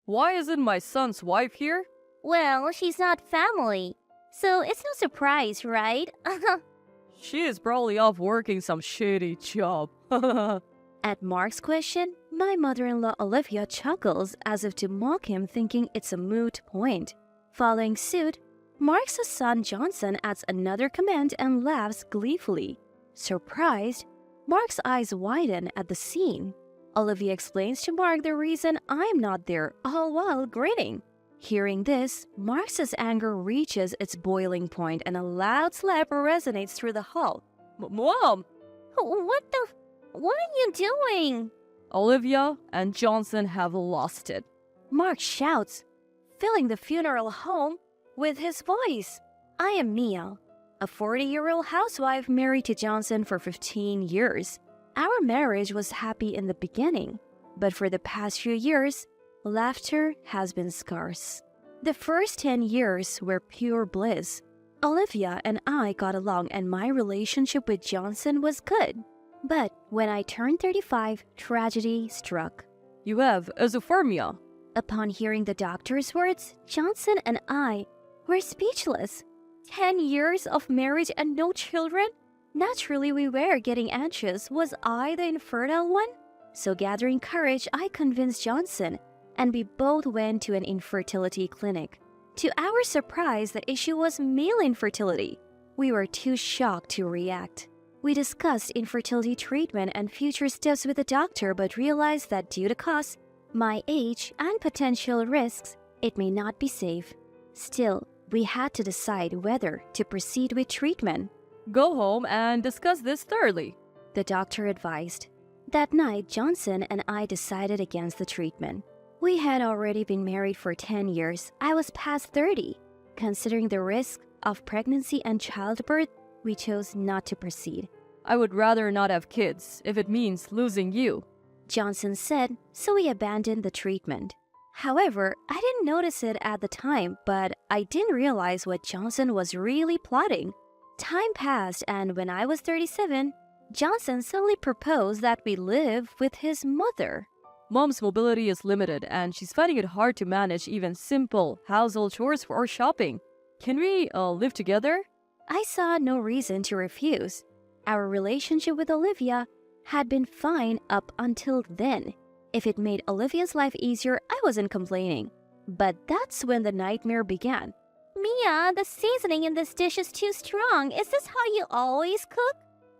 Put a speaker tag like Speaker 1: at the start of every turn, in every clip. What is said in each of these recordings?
Speaker 1: Why isn't my son's wife here?
Speaker 2: Well, she's not family, so it's no surprise, right?
Speaker 1: She is probably off working some shitty job.
Speaker 2: At Mark's question, my mother-in-law Olivia chuckles as if to mock him, thinking it's a moot point. Following suit, Mark's son Johnson adds another comment and laughs gleefully. Surprised, Mark's eyes widen at the scene. Olivia explains to Mark the reason I'm not there, all while grinning. Hearing this, Mark's anger reaches its boiling point and a loud slap resonates through the hall.
Speaker 1: Mom!
Speaker 2: What are you doing?
Speaker 1: Olivia and Johnson have lost it.
Speaker 2: Mark shouts, filling the funeral home with his voice. I am Mia, a 40-year-old housewife married to Johnson for 15 years. Our marriage was happy in the beginning, but for the past few years, laughter has been scarce. The first 10 years were pure bliss. Olivia and I got along and my relationship with Johnson was good. But when I turned 35, tragedy struck.
Speaker 1: You have esophermia.
Speaker 2: Upon hearing the doctor's words, Johnson and I were speechless. 10 years of marriage and no children? Naturally, we were getting anxious. Was I the infertile one? So gathering courage, I convinced Johnson, and we both went to an infertility clinic. To our surprise, the issue was male infertility. We were too shocked to react. We discussed infertility treatment and future steps with the doctor but realized that due to costs, my age, and potential risks, it may not be safe. Still, we had to decide whether to proceed with treatment.
Speaker 1: Go home and discuss this thoroughly,
Speaker 2: the doctor advised. That night, Johnson and I decided against the treatment. We had already been married for 10 years. I was past 30. Considering the risk of pregnancy and childbirth, we chose not to proceed.
Speaker 1: I would rather not have kids if it means losing you,
Speaker 2: Johnson said, so we abandoned the treatment. However, I didn't notice it at the time, but I didn't realize what Johnson was really plotting. Time passed, and when I was 37, Johnson suddenly proposed that we live with his mother.
Speaker 1: Mom's mobility is limited and she's finding it hard to manage even simple household chores or shopping. Can we live together?
Speaker 2: I saw no reason to refuse. Our relationship with Olivia had been fine up until then. If it made Olivia's life easier, I wasn't complaining. But that's when the nightmare began. Mia, the seasoning in this dish is too strong. Is this how you always cook?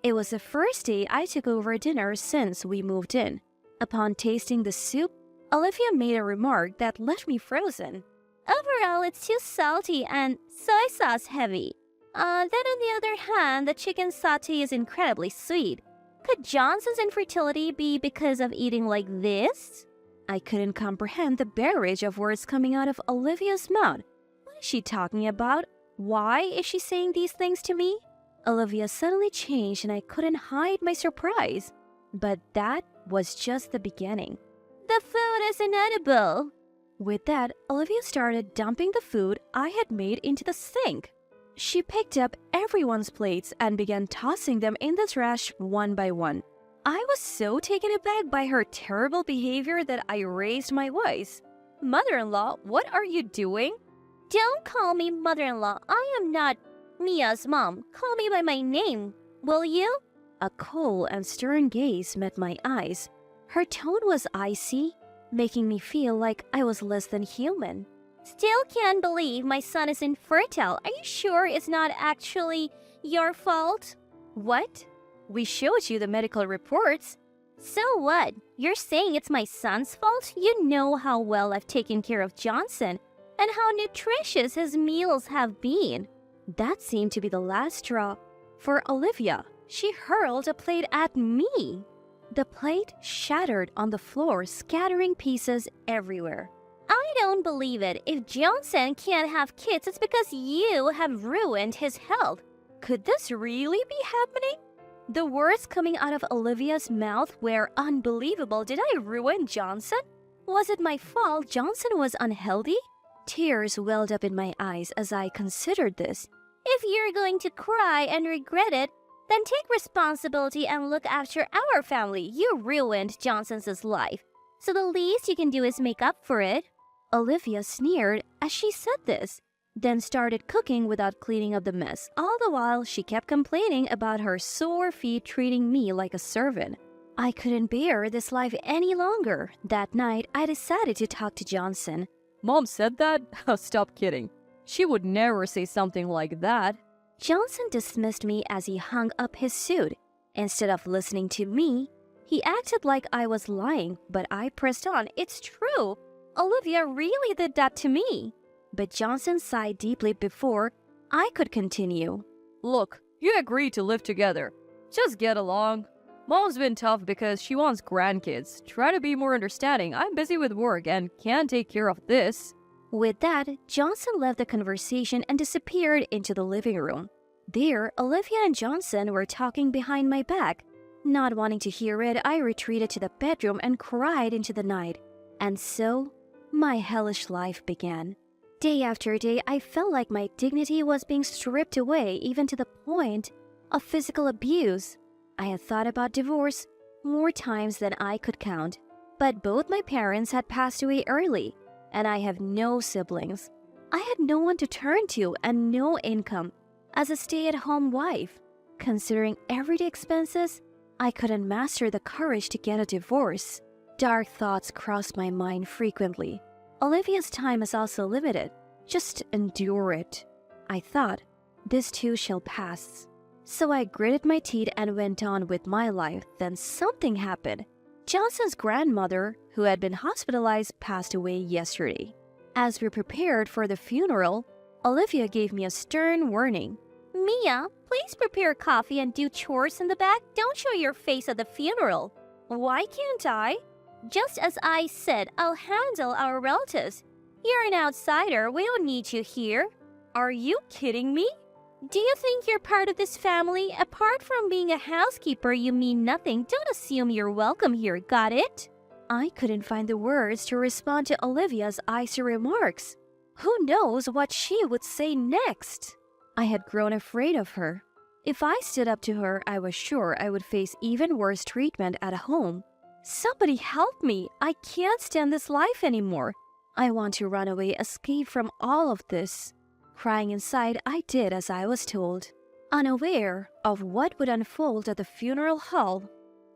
Speaker 2: It was the first day I took over dinner since we moved in. Upon tasting the soup, Olivia made a remark that left me frozen. Overall, it's too salty and soy sauce heavy. Then on the other hand, the chicken satay is incredibly sweet. Could Johnson's infertility be because of eating like this? I couldn't comprehend the barrage of words coming out of Olivia's mouth. What is she talking about? Why is she saying these things to me? Olivia suddenly changed and I couldn't hide my surprise. But that was just the beginning. The food is inedible. With that, Olivia started dumping the food I had made into the sink. She picked up everyone's plates and began tossing them in the trash one by one. I was so taken aback by her terrible behavior that I raised my voice. Mother-in-law, what are you doing? Don't call me mother-in-law. I am not Mia's mom. Call me by my name, will you? A cold and stern gaze met my eyes. Her tone was icy, making me feel like I was less than human. Still can't believe my son is infertile. Are you sure it's not actually your fault? What? We showed you the medical reports. So what? You're saying it's my son's fault? You know how well I've taken care of Johnson and how nutritious his meals have been. That seemed to be the last straw for Olivia. She hurled a plate at me. The plate shattered on the floor, scattering pieces everywhere. I don't believe it. If Johnson can't have kids, it's because you have ruined his health. Could this really be happening? The words coming out of Olivia's mouth were unbelievable. Did I ruin Johnson? Was it my fault Johnson was unhealthy? Tears welled up in my eyes as I considered this. If you're going to cry and regret it, then take responsibility and look after our family. You ruined Johnson's life. So the least you can do is make up for it. Olivia sneered as she said this, then started cooking without cleaning up the mess. All the while, she kept complaining about her sore feet treating me like a servant. I couldn't bear this life any longer. That night, I decided to talk to Johnson.
Speaker 1: Mom said that? Stop kidding. She would never say something like that.
Speaker 2: Johnson dismissed me as he hung up his suit. Instead of listening to me, he acted like I was lying, but I pressed on. It's true. Olivia really did that to me. But Johnson sighed deeply before I could continue.
Speaker 1: Look, you agreed to live together. Just get along. Mom's been tough because she wants grandkids. Try to be more understanding. I'm busy with work and can't take care of this.
Speaker 2: With that, Johnson left the conversation and disappeared into the living room. There, Olivia and Johnson were talking behind my back. Not wanting to hear it, I retreated to the bedroom and cried into the night. And so, my hellish life began. Day after day, I felt like my dignity was being stripped away, even to the point of physical abuse. I had thought about divorce more times than I could count. But both my parents had passed away early, and I have no siblings. I had no one to turn to and no income. As a stay-at-home wife, considering everyday expenses, I couldn't muster the courage to get a divorce. Dark thoughts crossed my mind frequently. Olivia's time is also limited. Just endure it. I thought, this too shall pass. So I gritted my teeth and went on with my life. Then something happened. Johnson's grandmother, who had been hospitalized, passed away yesterday. As we prepared for the funeral, Olivia gave me a stern warning. Mia, please prepare coffee and do chores in the back. Don't show your face at the funeral. Why can't I? Just as I said, I'll handle our relatives. You're an outsider. We don't need you here. Are you kidding me? Do you think you're part of this family? Apart from being a housekeeper, you mean nothing. Don't assume you're welcome here, got it? I couldn't find the words to respond to Olivia's icy remarks. Who knows what she would say next? I had grown afraid of her. If I stood up to her, I was sure I would face even worse treatment at home. Somebody help me! I can't stand this life anymore. I want to run away, escape from all of this. Crying inside, I did as I was told, unaware of what would unfold at the funeral hall.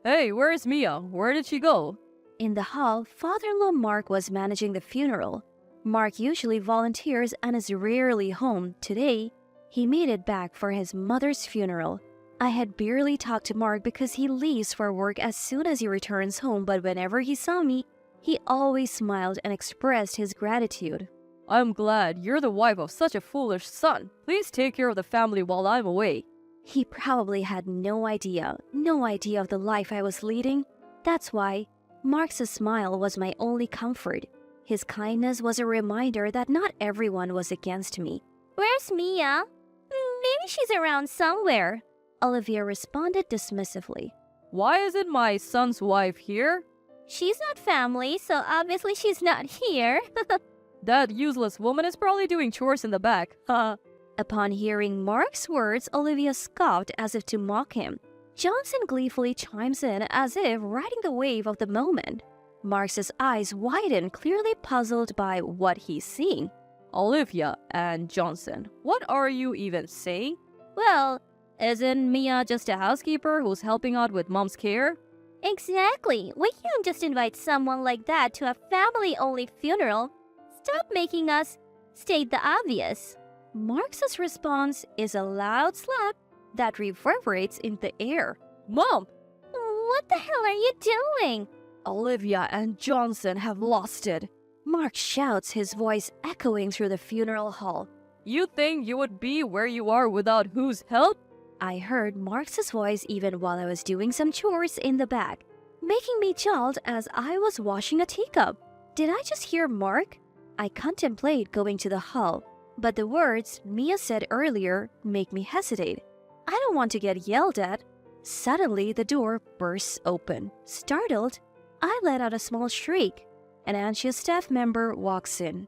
Speaker 1: Hey, where is Mia? Where did she go?
Speaker 2: In the hall, father-in-law Mark was managing the funeral. Mark usually volunteers and is rarely home. Today, he made it back for his mother's funeral. I had barely talked to Mark because he leaves for work as soon as he returns home, but whenever he saw me, he always smiled and expressed his gratitude.
Speaker 1: I'm glad you're the wife of such a foolish son. Please take care of the family while I'm away.
Speaker 2: He probably had no idea of the life I was leading. That's why Mark's smile was my only comfort. His kindness was a reminder that not everyone was against me. Where's Mia? Maybe she's around somewhere. Olivia responded dismissively.
Speaker 1: Why isn't my son's wife here?
Speaker 2: She's not family, so obviously she's not here.
Speaker 1: That useless woman is probably doing chores in the back.
Speaker 2: Upon hearing Mark's words, Olivia scoffed as if to mock him. Johnson gleefully chimes in as if riding the wave of the moment. Mark's eyes widen, clearly puzzled by what he's seeing.
Speaker 1: Olivia and Johnson, what are you even saying?
Speaker 2: Well,
Speaker 1: isn't Mia just a housekeeper who's helping out with mom's care?
Speaker 2: Exactly. We can't just invite someone like that to a family-only funeral. Stop making us state the obvious. Mark's response is a loud slap that reverberates in the air.
Speaker 1: Mom!
Speaker 2: What the hell are you doing?
Speaker 1: Olivia and Johnson have lost it.
Speaker 2: Mark shouts, his voice echoing through the funeral hall.
Speaker 1: You think you would be where you are without whose help?
Speaker 2: I heard Mark's voice even while I was doing some chores in the back, making me jolt as I was washing a teacup. Did I just hear Mark? I contemplate going to the hall, but the words Mia said earlier make me hesitate. I don't want to get yelled at. Suddenly, the door bursts open. Startled, I let out a small shriek. An anxious staff member walks in.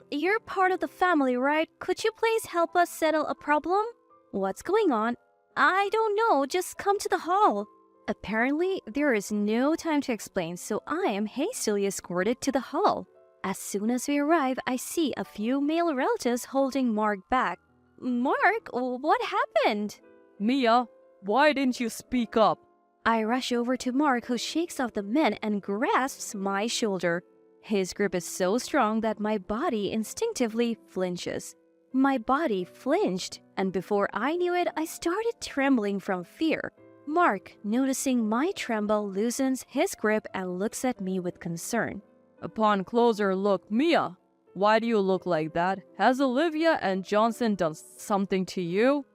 Speaker 2: You're part of the family, right? Could you please help us settle a problem? What's going on? I don't know, just come to the hall. Apparently, there is no time to explain, so I am hastily escorted to the hall. As soon as we arrive, I see a few male relatives holding Mark back. Mark, what happened?
Speaker 1: Mia, why didn't you speak up?
Speaker 2: I rush over to Mark, who shakes off the men and grasps my shoulder. His grip is so strong that my body instinctively flinches. My body flinched, and before I knew it, I started trembling from fear. Mark, noticing my tremble, loosens his grip and looks at me with concern.
Speaker 1: Upon closer look, Mia, why do you look like that? Has Olivia and Johnson done something to you?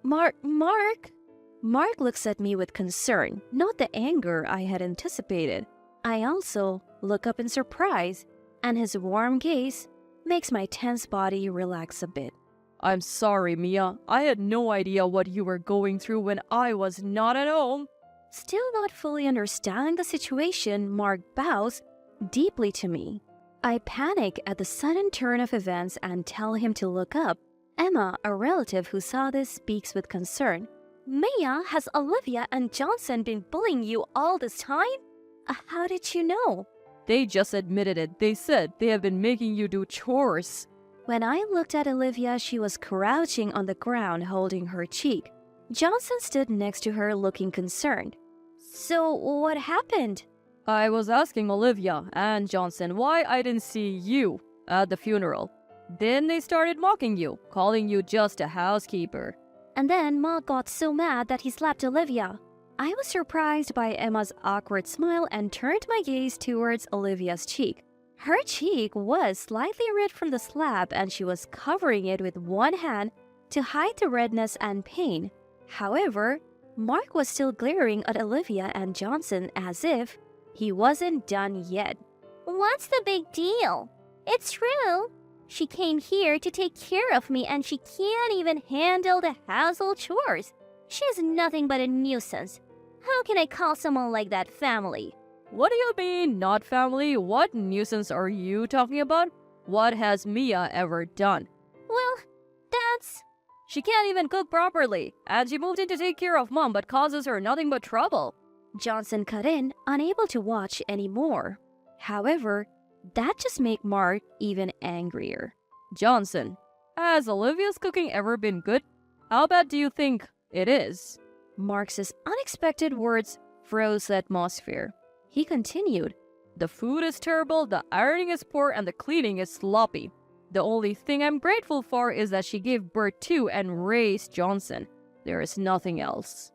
Speaker 2: Mark? Mark looks at me with concern, not the anger I had anticipated. I also look up in surprise, and his warm gaze makes my tense body relax a bit.
Speaker 1: I'm sorry, Mia. I had no idea what you were going through when I was not at home.
Speaker 2: Still not fully understanding the situation, Mark bows deeply to me. I panic at the sudden turn of events and tell him to look up. Emma, a relative who saw this, speaks with concern. Mia, has Olivia and Johnson been bullying you all this time? How did you know?
Speaker 1: They just admitted it. They said they have been making you do chores.
Speaker 2: When I looked at Olivia, she was crouching on the ground holding her cheek. Johnson stood next to her looking concerned. So what happened?
Speaker 1: I was asking Olivia and Johnson why I didn't see you at the funeral. Then they started mocking you, calling you just a housekeeper.
Speaker 2: And then Ma got so mad that he slapped Olivia. I was surprised by Emma's awkward smile and turned my gaze towards Olivia's cheek. Her cheek was slightly red from the slap and she was covering it with one hand to hide the redness and pain. However, Mark was still glaring at Olivia and Johnson as if he wasn't done yet. What's the big deal? It's true. She came here to take care of me and she can't even handle the household chores. She's nothing but a nuisance. How can I call someone like that family?
Speaker 1: What do you mean, not family? What nuisance are you talking about? What has Mia ever done?
Speaker 2: Well, that's...
Speaker 1: She can't even cook properly, and she moved in to take care of Mom but causes her nothing but trouble.
Speaker 2: Johnson cut in, unable to watch anymore. However, that just made Mark even angrier.
Speaker 1: Johnson, has Olivia's cooking ever been good? How bad do you think it is?
Speaker 2: Mark's unexpected words froze the atmosphere. He continued,
Speaker 1: The food is terrible, the ironing is poor, and the cleaning is sloppy. The only thing I'm grateful for is that she gave birth to and raised Johnson. There is nothing else.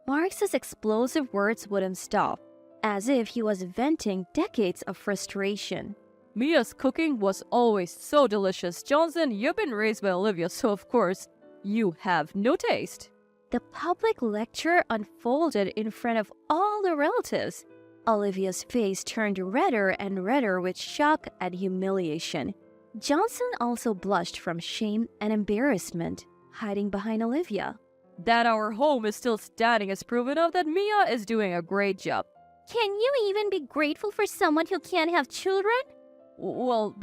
Speaker 2: Mark's explosive words wouldn't stop, as if he was venting decades of frustration.
Speaker 1: Mia's cooking was always so delicious. Johnson, you've been raised by Olivia, so of course, you have no taste.
Speaker 2: The public lecture unfolded in front of all the relatives. Olivia's face turned redder and redder with shock and humiliation. Johnson also blushed from shame and embarrassment, hiding behind Olivia.
Speaker 1: That our home is still standing is proof enough that Mia is doing a great job.
Speaker 2: Can you even be grateful for someone who can't have children?
Speaker 1: Well,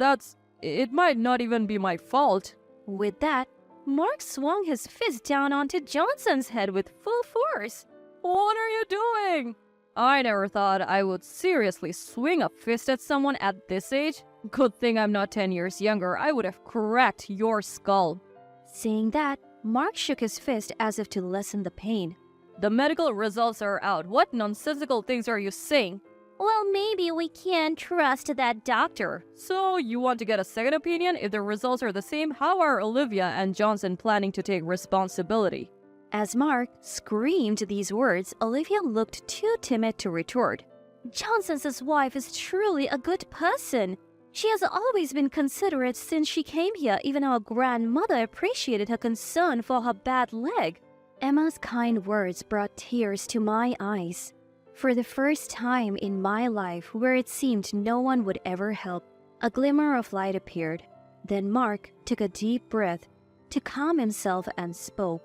Speaker 1: it might not even be my fault.
Speaker 2: With that, Mark swung his fist down onto Johnson's head with full force.
Speaker 1: What are you doing? I never thought I would seriously swing a fist at someone at this age. Good thing I'm not 10 years younger. I would have cracked your skull.
Speaker 2: Saying that, Mark shook his fist as if to lessen the pain.
Speaker 1: The medical results are out. What nonsensical things are you saying?
Speaker 2: Well, maybe we can't trust that doctor.
Speaker 1: So, you want to get a second opinion? If the results are the same, how are Olivia and Johnson planning to take responsibility?
Speaker 2: As Mark screamed these words, Olivia looked too timid to retort. Johnson's wife is truly a good person. She has always been considerate since she came here. Even our grandmother appreciated her concern for her bad leg. Emma's kind words brought tears to my eyes. For the first time in my life where it seemed no one would ever help, a glimmer of light appeared. Then Mark took a deep breath to calm himself and spoke.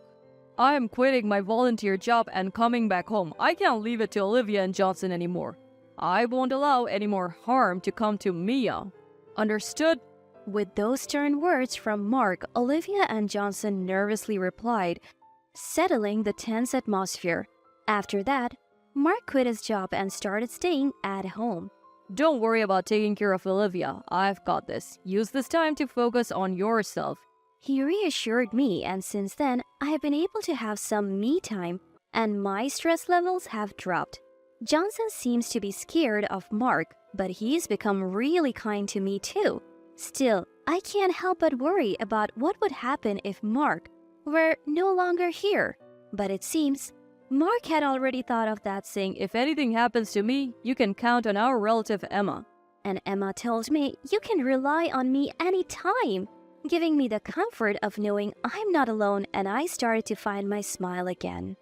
Speaker 1: I am quitting my volunteer job and coming back home. I can't leave it to Olivia and Johnson anymore. I won't allow any more harm to come to Mia. Understood?
Speaker 2: With those stern words from Mark, Olivia and Johnson nervously replied, settling the tense atmosphere. After that, Mark quit his job and started staying at home.
Speaker 1: Don't worry about taking care of Olivia. I've got this. Use this time to focus on yourself.
Speaker 2: He reassured me, and since then, I have been able to have some me time, and my stress levels have dropped. Johnson seems to be scared of Mark, but he's become really kind to me too. Still, I can't help but worry about what would happen if Mark were no longer here. But it seems Mark had already thought of that, saying,
Speaker 1: If anything happens to me, you can count on our relative Emma.
Speaker 2: and Emma told me, you can rely on me anytime, giving me the comfort of knowing I'm not alone, and I started to find my smile again.